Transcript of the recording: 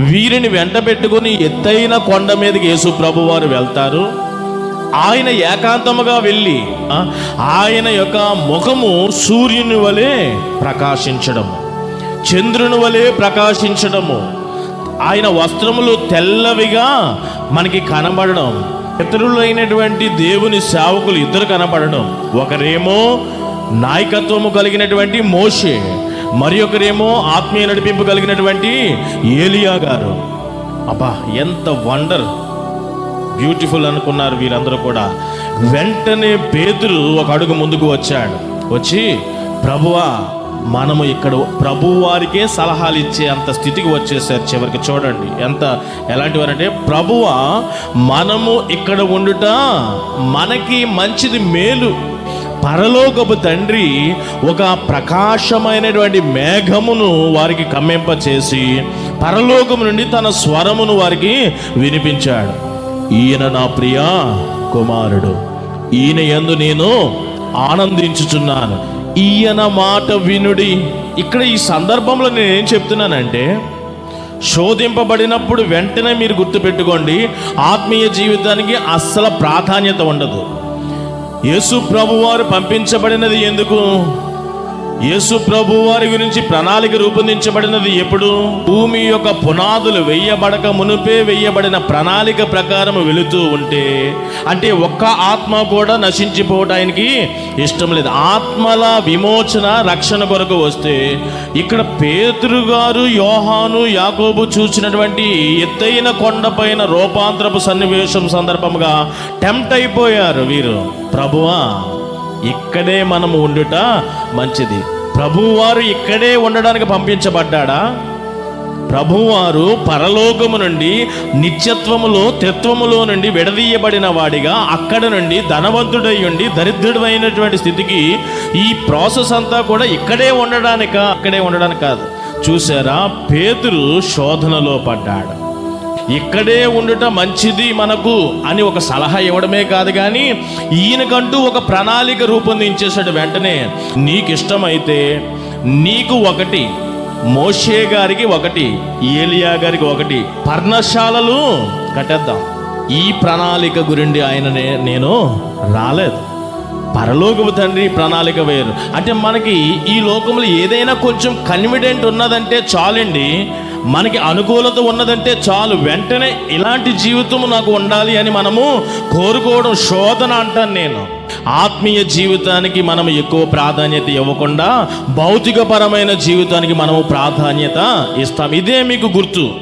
వీరిని వెంట పెట్టుకుని ఎత్తైన కొండ మీదకి యేసు ప్రభు వారు వెళ్తారు. ఆయన ఏకాంతముగా వెళ్ళి ఆయన యొక్క ముఖము సూర్యుని వలె ప్రకాశించడము, చంద్రుని వలె ప్రకాశించడము, ఆయన వస్త్రములు తెల్లవిగా మనకి కనబడడం, పితరులైనటువంటి దేవుని సేవకులు ఇద్దరు కనబడడం, ఒకరేమో నాయకత్వము కలిగినటువంటి మోషే, మరి ఒకరేమో ఆత్మీయ నడిపింపు కలిగినటువంటి ఏలియా గారు. అబ్బా, ఎంత వండర్, బ్యూటిఫుల్ అనుకున్నారు వీరందరూ కూడా. వెంటనే పేతురు ఒక అడుగు ముందుకు వచ్చాడు. వచ్చి, ప్రభువా, మనము ఇక్కడ ప్రభు వారికే సలహాలు ఇచ్చే అంత స్థితికి వచ్చేసారు. చివరికి చూడండి ఎలాంటి వారంటే, ప్రభువా, మనము ఇక్కడ ఉండుట మనకి మంచిది, మేలు. పరలోకపు తండ్రి ఒక ప్రకాశమైనటువంటి మేఘమును వారికి కమ్మింపచేసి పరలోకము నుండి తన స్వరమును వారికి వినిపించాడు. ఈయన నా ప్రియ కుమారుడు, ఈయన యందు నేను ఆనందించుచున్నాను, ఈయన మాట వినుడి. ఇక్కడ ఈ సందర్భంలో నేనేం చెప్తున్నానంటే, శోధింపబడినప్పుడు వెంటనే మీరు గుర్తుపెట్టుకోండి, ఆత్మీయ జీవితానికి అస్సలు ప్రాధాన్యత ఉండదు. యేసు ప్రభు వారు పంపించబడినది ఎందుకు? యేసు ప్రభు వారి గురించి ప్రణాళిక రూపొందించబడినది ఎప్పుడు? భూమి యొక్క పునాదులు వేయబడక మునుపే వేయబడిన ప్రణాళిక ప్రకారం వెళుతూ ఉంటే, అంటే ఒక్క ఆత్మ కూడా నశించిపోవడానికి ఇష్టం లేదు. ఆత్మల విమోచన, రక్షణ కొరకు వస్తే, ఇక్కడ పేతురు గారు, యోహాను, యాకోబు చూసినటువంటి ఎత్తైన కొండపైన రూపాంతరపు సన్నివేశం సందర్భంగా టెంప్ట్ అయిపోయారు వీరు. ప్రభువా, ఇక్కడే మనము ఉండుట మంచిది. ప్రభువారు ఇక్కడే ఉండడానికి పంపించబడ్డా? ప్రభువారు పరలోకము నుండి, నిత్యత్వములో, త్రిత్వములో నుండి విడదీయబడిన వాడిగా అక్కడ నుండి ధనవంతుడై ఉండి దరిద్రుడైనటువంటి స్థితికి ఈ ప్రాసెస్ అంతా కూడా ఇక్కడే ఉండడానికి కాదు. చూసారా, పేతురు శోధనలో పడ్డాడు. ఇక్కడే ఉండుట మంచిది మనకు అని ఒక సలహా ఇవ్వడమే కాదు, కానీ ఈయనకంటూ ఒక ప్రణాళిక రూపొందించేశాడు. వెంటనే, నీకు ఇష్టమైతే నీకు ఒకటి, మోషే గారికి ఒకటి, ఏలియా గారికి ఒకటి పర్ణశాలలు కట్టేద్దాం. ఈ ప్రణాళిక గురించి నేను రాలేదు. పరలోకపు తండ్రి ప్రణాళిక వేరు. అంటే మనకి ఈ లోకంలో ఏదైనా కొంచెం కన్విడెంట్ ఉన్నదంటే చాలండి, మనకి అనుకూలత ఉన్నదంటే చాలు, వెంటనే ఇలాంటి జీవితం నాకు ఉండాలి అని మనము కోరుకోవడం శోధన అంటాను నేను. ఆత్మీయ జీవితానికి మనం ఎక్కువ ప్రాధాన్యత ఇవ్వకుండా భౌతికపరమైన జీవితానికి మనము ప్రాధాన్యత ఇస్తాం. ఇదే మీకు గుర్తు.